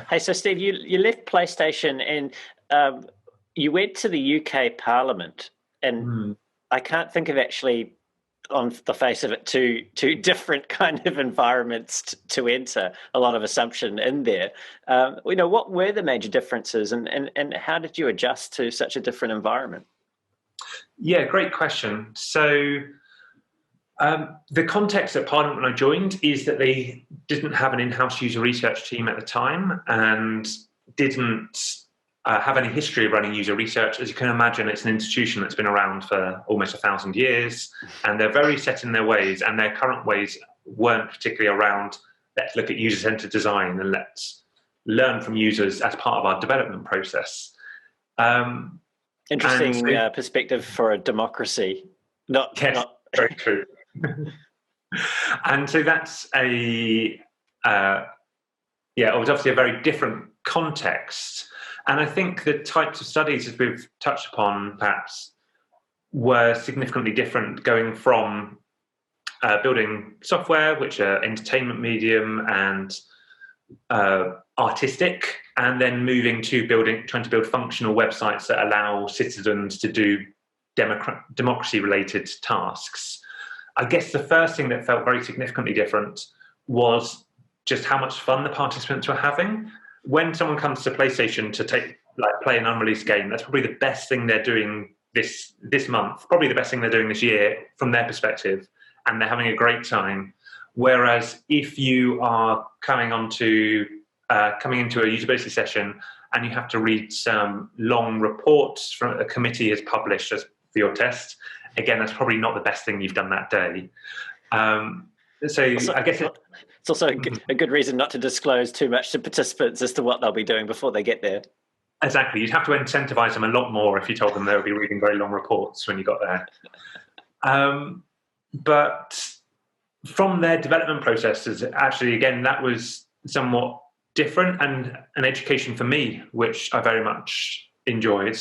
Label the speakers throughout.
Speaker 1: Hey, so Steve, you left PlayStation and you went to the UK Parliament, and
Speaker 2: Hmm.
Speaker 1: I can't think of actually, on the face of it, two different kind of environments to enter. A lot of assumption in there. What were the major differences, and how did you adjust to such a different environment?
Speaker 2: Yeah, great question. So, the context at Parliament when I joined is that they didn't have an in-house user research team at the time and didn't have any history of running user research. As you can imagine, it's an institution that's been around for almost 1,000 years, and they're very set in their ways, and their current ways weren't particularly around let's look at user-centered design and let's learn from users as part of our development process. Um, and so,
Speaker 1: Interesting perspective for a democracy. Not
Speaker 2: yes,
Speaker 1: not.
Speaker 2: very true. And so that's uh, yeah, it was obviously a very different context. And I think the types of studies, as we've touched upon, perhaps were significantly different, going from building software, which are entertainment medium and artistic, and then moving to trying to build functional websites that allow citizens to do democracy-related tasks. I guess the first thing that felt very significantly different was just how much fun the participants were having. When someone comes to PlayStation to play an unreleased game, that's probably the best thing they're doing this month, probably the best thing they're doing this year from their perspective, and they're having a great time. Whereas if you are coming into a usability session and you have to read some long reports from a committee has published as for your test, again, that's probably not the best thing you've done that day. So
Speaker 1: Also,
Speaker 2: I guess
Speaker 1: it's also a good reason not to disclose too much to participants as to what they'll be doing before they get there.
Speaker 2: exactly, you'd have to incentivize them a lot more if you told them they would be reading very long reports when you got there. But from their development processes, actually, again, that was somewhat different and an education for me, which I very much enjoyed.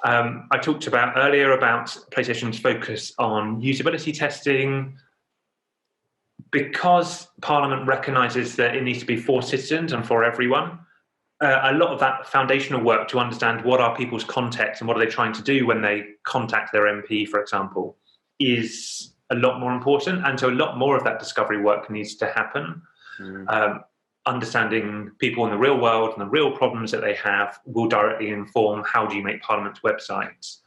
Speaker 2: I talked about earlier about PlayStation's focus on usability testing. Because Parliament recognises that it needs to be for citizens and for everyone, a lot of that foundational work to understand what are people's context and what are they trying to do when they contact their MP, for example, is a lot more important. And so a lot more of that discovery work needs to happen.
Speaker 1: Mm.
Speaker 2: Understanding people in the real world and the real problems that they have will directly inform how do you make Parliament's websites.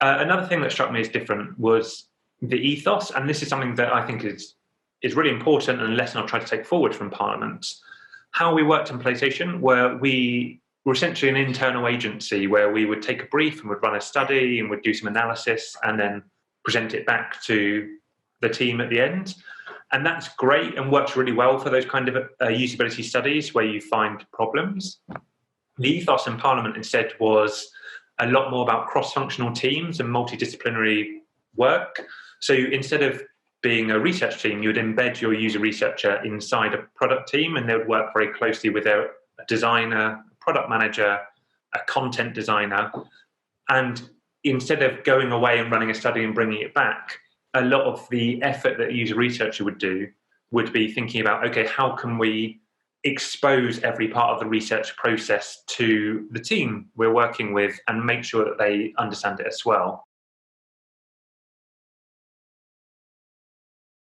Speaker 2: Another thing that struck me as different was the ethos, and this is something that I think is really important and a lesson I've tried to take forward from Parliament. How we worked in PlayStation, where we were essentially an internal agency where we would take a brief and would run a study and would do some analysis and then present it back to the team at the end. And that's great and works really well for those kind of usability studies where you find problems. The ethos in Parliament instead was a lot more about cross-functional teams and multidisciplinary work. So instead of being a research team, you would embed your user researcher inside a product team, and they would work very closely with a designer, a product manager, a content designer. And instead of going away and running a study and bringing it back, a lot of the effort that a user researcher would do would be thinking about, okay, how can we expose every part of the research process to the team we're working with and make sure that they understand it as well.